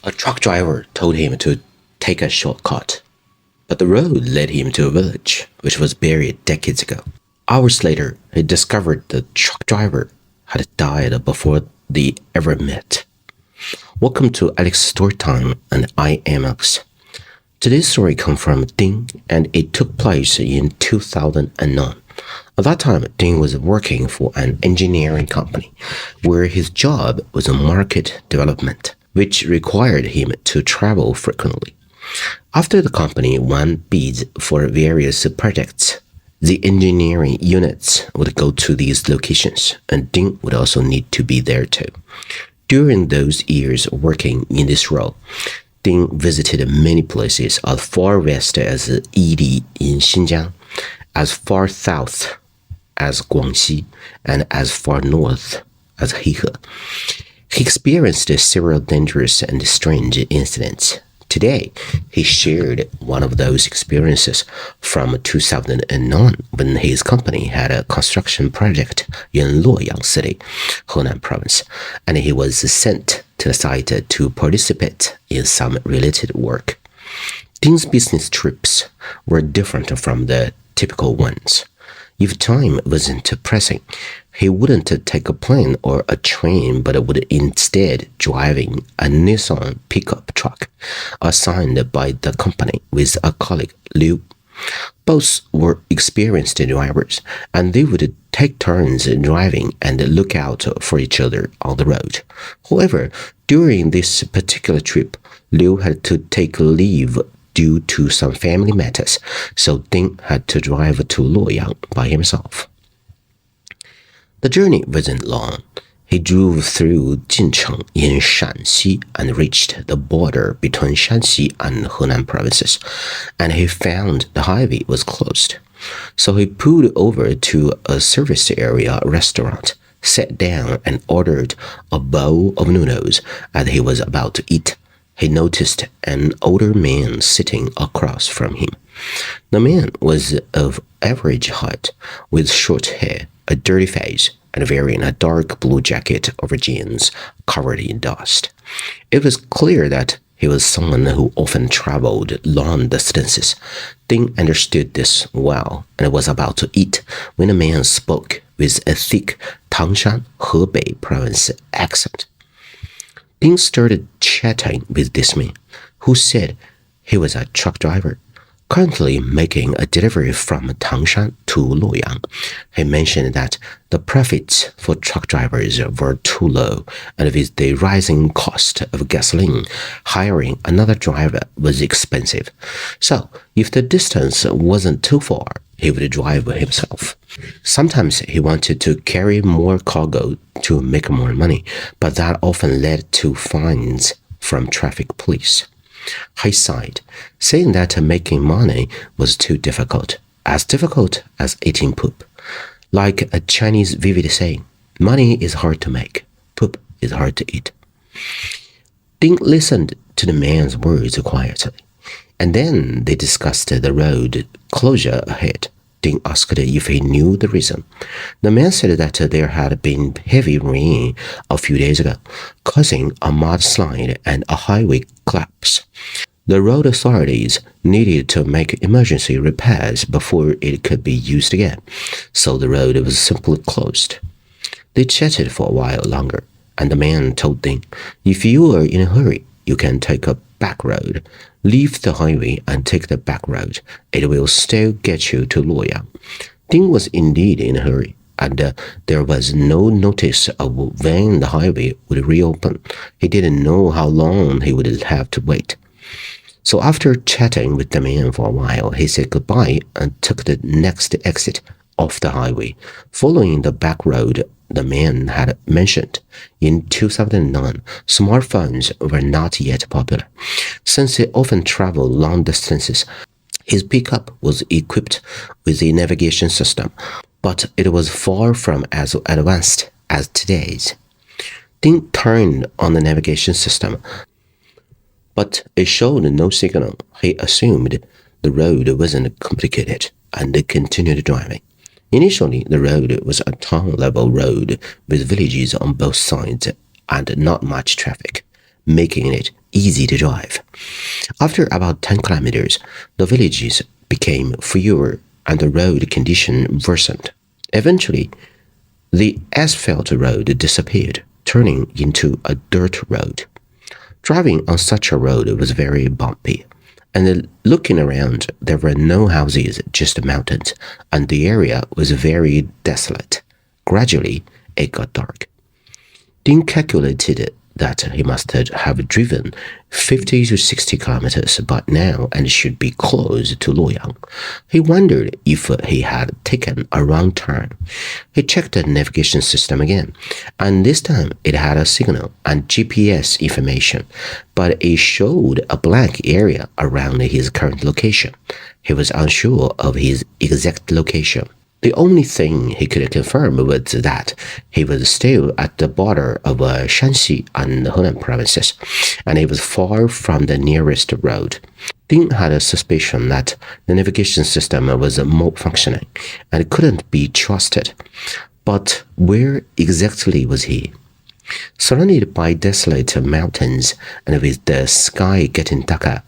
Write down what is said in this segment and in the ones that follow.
A truck driver told him to take a shortcut, but the road led him to a village which was buried decades ago. Hours later, he discovered the truck driver had died before they ever met. Welcome to Alex's Story Time, and I am Alex. Today's story comes from Dihe, and it took place in 2009. At that time, Dihe was working for an engineering company where his job was market development, which required him to travel frequently. After the company won bids for various projects, the engineering units would go to these locations, and Dihe would also need to be there too. During those years working in this role, Dihe visited many places as far west as Yili in Xinjiang, as far south as Guangxi, and as far north as Dihe. He experienced several dangerous and strange incidents. Today, he shared one of those experiences from 2009 when his company had a construction project in Luoyang City, Henan Province, and he was sent to the site to participate in some related work. Dihe's business trips were different from the typical ones. If time wasn't pressing, he wouldn't take a plane or a train, but would instead driving a Nissan pickup truck assigned by the company with a colleague, Liu. Both were experienced drivers, and they would take turns driving and look out for each other on the road. However, during this particular trip, Liu had to take leave due to some family matters, so Dihe had to drive to Luoyang by himself. The journey wasn't long. He drove through Jincheng in Shanxi and reached the border between Shanxi and Henan provinces, and he found the highway was closed. So he pulled over to a service area restaurant, sat down and ordered a bowl of noodles. As he was about to eat, he noticed an older man sitting across from him. The man was of average height, with short hair, a dirty face, and wearing a dark blue jacket over jeans covered in dust. It was clear that he was someone who often traveled long distances. Dihe understood this well and was about to eat when the man spoke with a thick Tangshan, Hebei province accent. Dihe started chatting with this man, who said he was a truck driver, currently making a delivery from Tangshan to Luoyang. He mentioned that the profits for truck drivers were too low, and with the rising cost of gasoline, hiring another driver was expensive. So, if the distance wasn't too far, he would drive himself. Sometimes he wanted to carry more cargo to make more money, but that often led to fines from traffic police. He sighed, saying that making money was too difficult as eating poop. Like a Chinese vivid saying, money is hard to make, poop is hard to eat. Dihe listened to the man's words quietly, and then they discussed the road closure ahead. Dihe asked if he knew the reason. The man said that there had been heavy rain a few days ago, causing a mudslide and a highway collapse. The road authorities needed to make emergency repairs before it could be used again, so the road was simply closed. They chatted for a while longer, and the man told Dihe, if you are in a hurry, you can take a back road. Leave the highway and take the back road. It will still get you to Luoyang. Dihe was indeed in a hurry, and there was no notice of when the highway would reopen. He didn't know how long he would have to wait. So after chatting with the man for a while, he said goodbye and took the next exit off the highway, following the back road the man had mentioned. In 2009, smartphones were not yet popular. Since he often traveled long distances, his pickup was equipped with a navigation system, but it was far from as advanced as today's. Dihe turned on the navigation system, but it showed no signal. He assumed the road wasn't complicated and continued driving. Initially, the road was a town-level road with villages on both sides and not much traffic, making it easy to drive. After about 10 kilometers, the villages became fewer and the road condition worsened. Eventually, the asphalt road disappeared, turning into a dirt road. Driving on such a road was very bumpy, and looking around, there were no houses, just mountains, and the area was very desolate. Gradually, it got dark. Dean calculated that he must have driven 50 to 60 kilometers by now and should be close to Luoyang. He wondered if he had taken a wrong turn. He checked the navigation system again, and this time it had a signal and GPS information, but it showed a blank area around his current location. He was unsure of his exact location. The only thing he could confirm was that he was still at the border of Shanxi and Henan provinces, and he was far from the nearest road. Ding had a suspicion that the navigation system was malfunctioning and couldn't be trusted. But where exactly was he? Surrounded by desolate mountains and with the sky getting darker,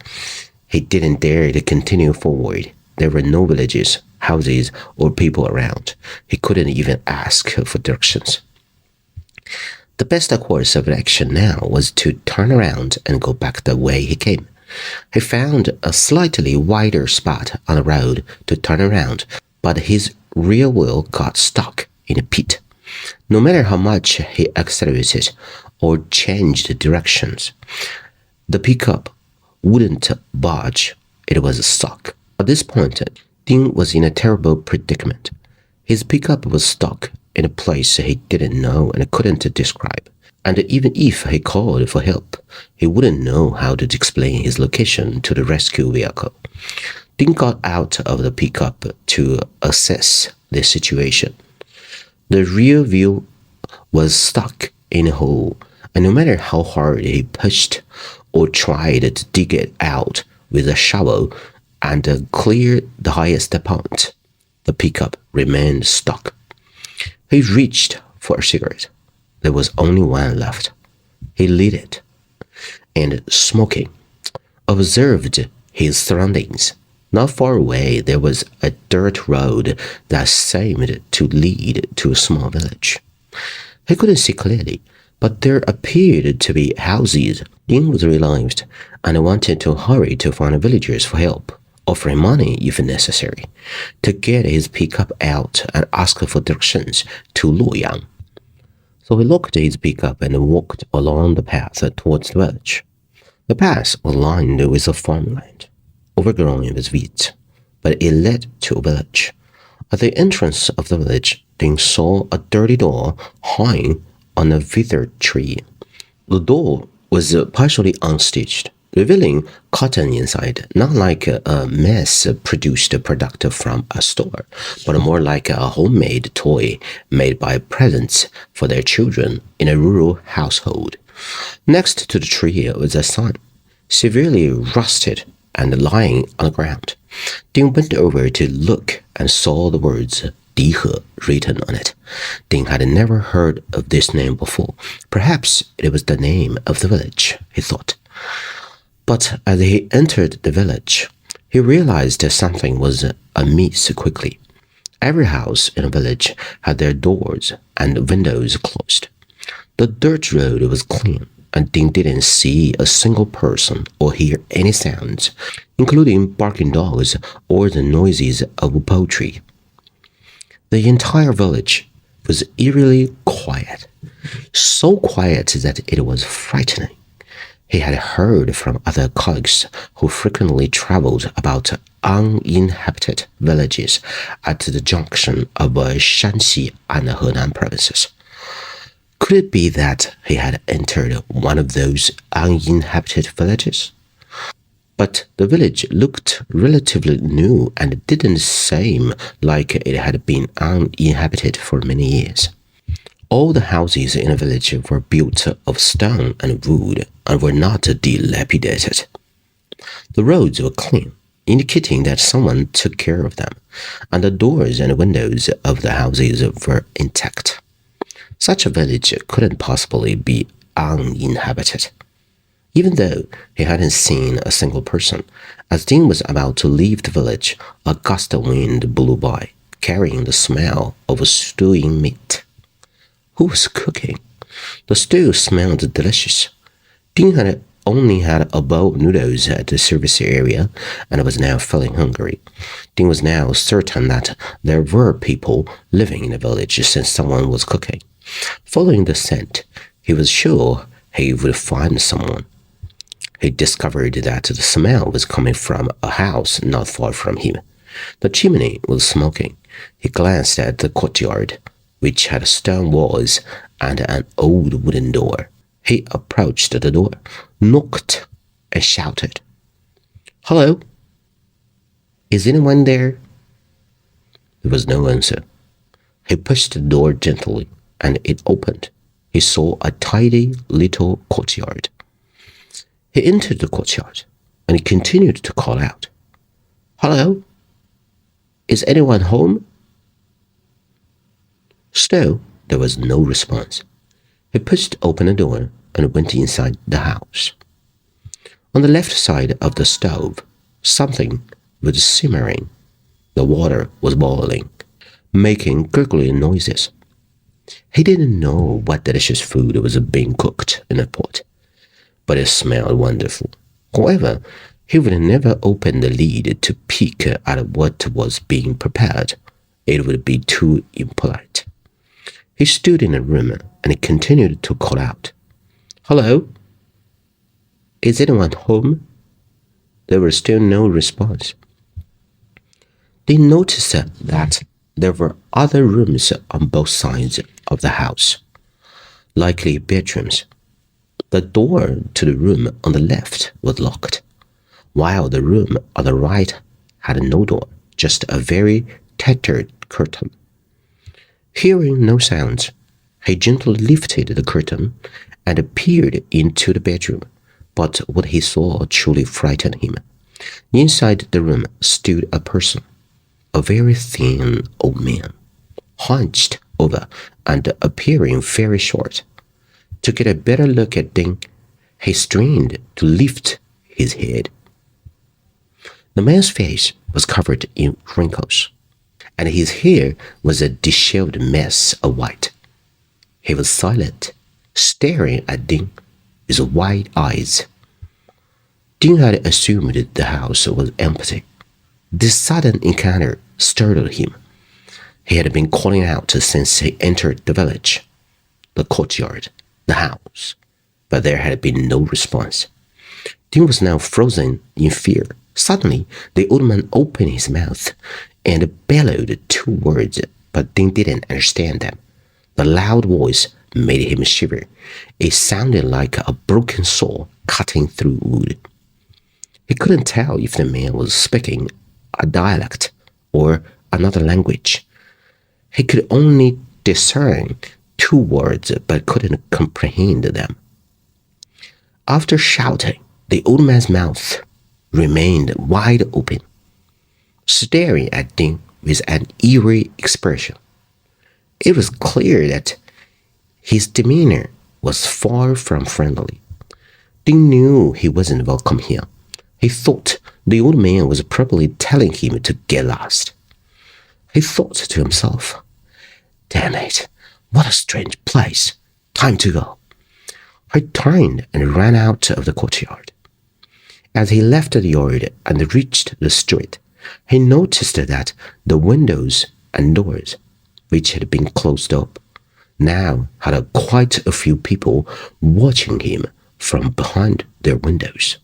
he didn't dare to continue forward. There were no villages, houses, or people around. He couldn't even ask for directions. The best course of action now was to turn around and go back the way he came. He found a slightly wider spot on the road to turn around, but his rear wheel got stuck in a pit. No matter how much he accelerated or changed directions, the pickup wouldn't budge. It was stuck. At this point, Ding was in a terrible predicament. His pickup was stuck in a place he didn't know and couldn't describe. And even if he called for help, he wouldn't know how to explain his location to the rescue vehicle. Ding got out of the pickup to assess the situation. The rear wheel was stuck in a hole, and no matter how hard he pushed or tried to dig it out with a shovel and clear the highest point, the pickup remained stuck. He reached for a cigarette. There was only one left. He lit it and, smoking, observed his surroundings. Not far away, there was a dirt road that seemed to lead to a small village. He couldn't see clearly, but there appeared to be houses. Ding was relieved and wanted to hurry to find villagers for help, offering money if necessary, to get his pickup out and ask for directions to Luoyang. So he locked his pickup and walked along the path towards the village. The path was lined with a farmland, overgrown with wheat, but it led to a village. At the entrance of the village, Ding saw a dirty door hanging on a withered tree. The door was partially unstitched, revealing cotton inside, not like a mass-produced product from a store, but more like a homemade toy made by parents for their children in a rural household. Next to the tree was a sign, severely rusted and lying on the ground. Ding went over to look and saw the words Dihe written on it. Ding had never heard of this name before. Perhaps it was the name of the village, he thought. But as he entered the village, he realized that something was amiss quickly. Every house in the village had their doors and windows closed. The dirt road was clean, and Ding didn't see a single person or hear any sounds, including barking dogs or the noises of poultry. The entire village was eerily quiet, so quiet that it was frightening. He had heard from other colleagues who frequently traveled about uninhabited villages at the junction of Shanxi and Henan provinces. Could it be that he had entered one of those uninhabited villages? But the village looked relatively new and didn't seem like it had been uninhabited for many years. All the houses in the village were built of stone and wood and were not dilapidated. The roads were clean, indicating that someone took care of them, and the doors and windows of the houses were intact. Such a village couldn't possibly be uninhabited. Even though he hadn't seen a single person, as Dean was about to leave the village, a gust of wind blew by, carrying the smell of a stewing meat. Who was cooking? The stew smelled delicious. Dean had only had a bowl of noodles at the service area and was now feeling hungry. Dean was now certain that there were people living in the village since someone was cooking. Following the scent, he was sure he would find someone. He discovered that the smell was coming from a house not far from him. The chimney was smoking. He glanced at the courtyard, which had stone walls and an old wooden door. He approached the door, knocked, and shouted, "Hello? Is anyone there?" There was no answer. He pushed the door gently, and it opened. He saw a tidy little courtyard. He entered the courtyard, and he continued to call out, "Hello? Is anyone home?" Still, there was no response. He pushed open the door and went inside the house. On the left side of the stove, something was simmering. The water was boiling, making gurgling noises. He didn't know what delicious food was being cooked in the pot, but it smelled wonderful. However, he would never open the lid to peek at what was being prepared. It would be too impolite. He stood in the room and he continued to call out, "Hello? Is anyone home?" There was still no response. They noticed that there were other rooms on both sides of the house, likely bedrooms. The door to the room on the left was locked, while the room on the right had no door, just a very tattered curtain. Hearing no sounds, he gently lifted the curtain and peered into the bedroom, but what he saw truly frightened him. Inside the room stood a person, a very thin old man, hunched over and appearing very short. To get a better look at Ding, he strained to lift his head. The man's face was covered in wrinkles, and his hair was a disheveled mess of white. He was silent, staring at Ding with wide eyes. Ding had assumed the house was empty. This sudden encounter startled him. He had been calling out since he entered the village, the courtyard, the house, but there had been no response. Ding was now frozen in fear. Suddenly, the old man opened his mouth and bellowed two words, but Ding didn't understand them. The loud voice made him shiver. It sounded like a broken saw cutting through wood. He couldn't tell if the man was speaking a dialect or another language. He could only discern two words but couldn't comprehend them. After shouting, the old man's mouth remained wide open, staring at Ding with an eerie expression. It was clear that his demeanor was far from friendly. Ding knew he wasn't welcome here. He thought the old man was probably telling him to get lost. He thought to himself, "Damn it, what a strange place. Time to go." He turned and ran out of the courtyard. As he left the yard and reached the street, he noticed that the windows and doors, which had been closed up, now had quite a few people watching him from behind their windows.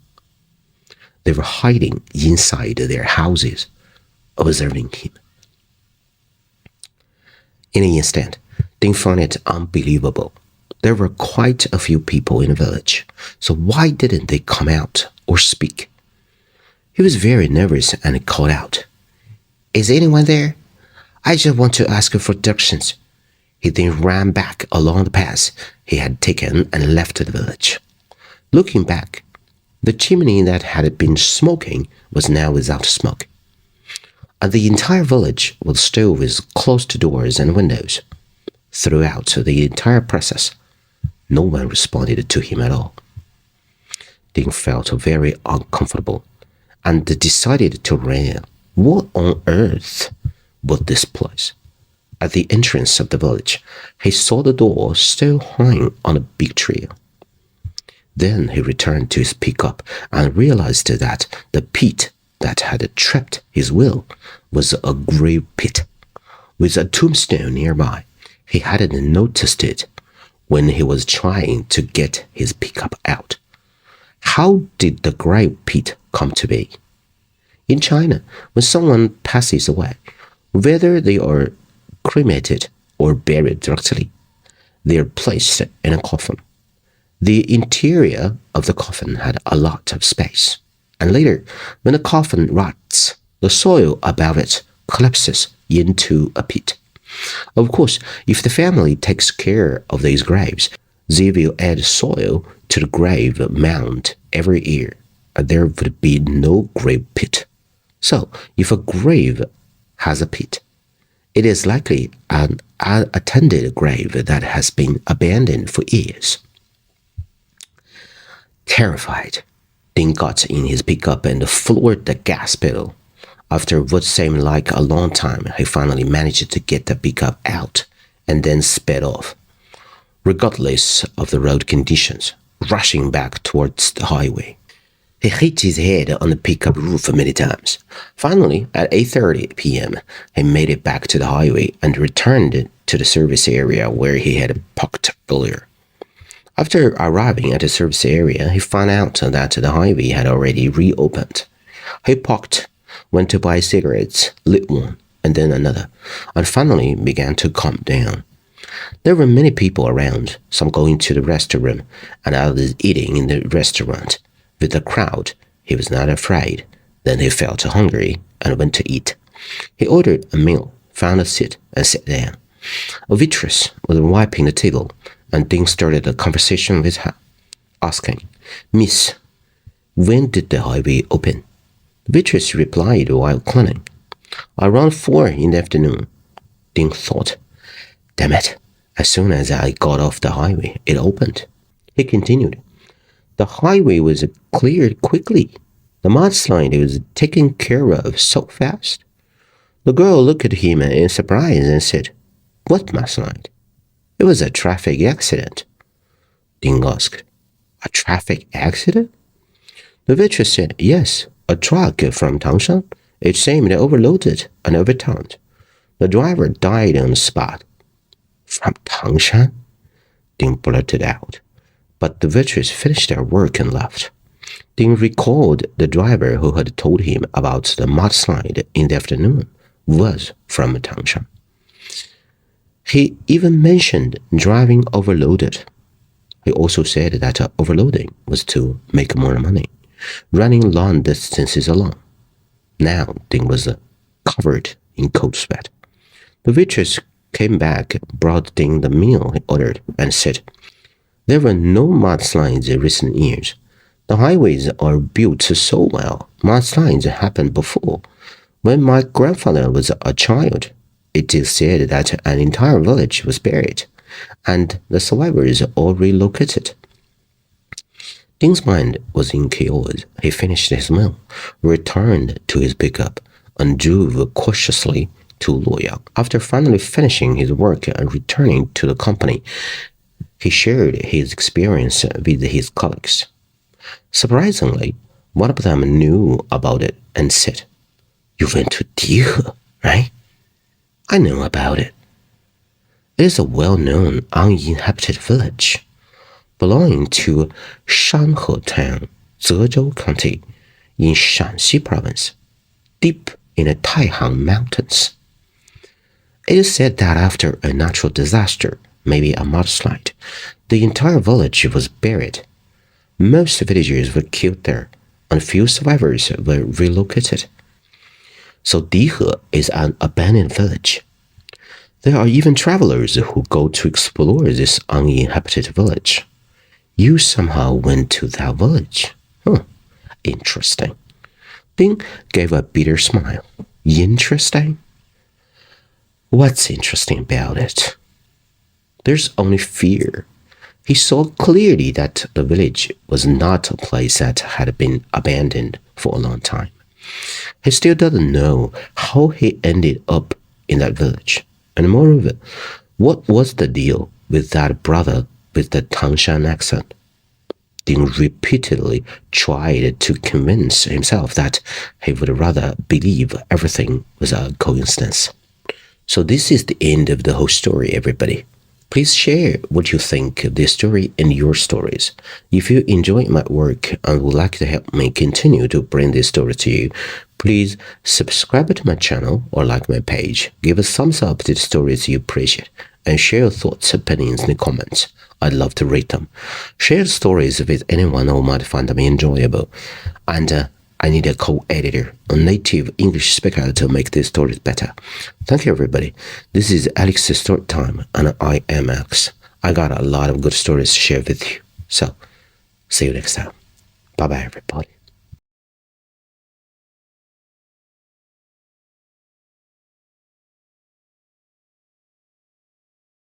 They were hiding inside their houses, observing him. In an instant, Ding found it unbelievable. There were quite a few people in the village, so why didn't they come out or speak? He was very nervous and called out, "Is anyone there? I just want to ask for directions." He then ran back along the path he had taken and left the village. Looking back, the chimney that had been smoking was now without smoke, and the entire village was still with closed doors and windows. Throughout the entire process, no one responded to him at all. Ding felt very uncomfortable and decided to run. What on earth was this place? At the entrance of the village, he saw the door still hanging on a big tree. Then he returned to his pickup and realized that the pit that had trapped his wheel was a grave pit with a tombstone nearby. He hadn't noticed it when he was trying to get his pickup out. How did the grave pit come to be? In China, when someone passes away, whether they are cremated or buried directly, they are placed in a coffin. The interior of the coffin had a lot of space, and later, when the coffin rots, the soil above it collapses into a pit. Of course, if the family takes care of these graves, they will add soil to the grave mound every year, and there would be no grave pit. So, if a grave has a pit, it is likely an unattended grave that has been abandoned for years. Terrified, Ding got in his pickup and floored the gas pedal. After what seemed like a long time, he finally managed to get the pickup out and then sped off, regardless of the road conditions, rushing back towards the highway. He hit his head on the pickup roof many times. Finally, at 8:30 p.m., he made it back to the highway and returned to the service area where he had parked earlier. After arriving at the service area, he found out that the highway had already reopened. He parked, went to buy cigarettes, lit one, and then another, and finally began to calm down. There were many people around, some going to the restaurant and others eating in the restaurant. With the crowd, he was not afraid. Then he felt hungry and went to eat. He ordered a meal, found a seat, and sat down. A waitress was wiping the table, and Ding started a conversation with her, asking, "Miss, when did the highway open?" The waitress replied while cleaning, "Around 4 in the afternoon." Ding thought, "Damn it, as soon as I got off the highway, it opened." He continued, "The highway was cleared quickly. The mudslide was taken care of so fast." The girl looked at him in surprise and said, "What mudslide?" "It was a traffic accident." Ding asked, "A traffic accident?" The waitress said, "Yes, a truck from Tangshan. It seemed overloaded and overturned. The driver died on the spot." "From Tangshan?" Ding blurted out. But the waitress finished her work and left. Ding recalled the driver who had told him about the mudslide in the afternoon was from Tangshan. He even mentioned driving overloaded. He also said that overloading was to make more money, running long distances alone. Now Ding was covered in cold sweat. The waitress came back, brought Ding the meal he ordered, and said, "There were no mudslides in recent years. The highways are built so well. Mudslides happened before. When my grandfather was a child, it is said that an entire village was buried, and the survivors all relocated." Ding's mind was in chaos. He finished his meal, returned to his pickup, and drove cautiously to Luoyang. After finally finishing his work and returning to the company, he shared his experience with his colleagues. Surprisingly, one of them knew about it and said, "You went to Dihe, right?" "I know about it. It is a well-known uninhabited village belonging to Shanhe Town, Zhejiu County, in Shanxi Province, deep in the Taihang Mountains. It is said that after a natural disaster, maybe a mudslide, the entire village was buried. Most villagers were killed there, and few survivors were relocated. So Dihe is an abandoned village. There are even travelers who go to explore this uninhabited village. You somehow went to that village. Interesting." Ding gave a bitter smile. "Interesting? What's interesting about it?" "There's only fear. He saw clearly that the village was not a place that had been abandoned for a long time. He still doesn't know how he ended up in that village. And moreover, what was the deal with that brother with the Tangshan accent? Ding repeatedly tried to convince himself that he would rather believe everything was a coincidence. So this is the end of the whole story, everybody. Please share what you think of this story and your stories. If you enjoy my work and would like to help me continue to bring this story to you, please subscribe to my channel or like my page. Give a thumbs up to the stories you appreciate and share your thoughts and opinions in the comments. I'd love to read them. Share stories with anyone who might find them enjoyable. And I need a co-editor, a native English speaker to make these stories better. Thank you, everybody. This is Alex's Story Time, and I am Alex. I got a lot of good stories to share with you. So, see you next time. Bye-bye, everybody.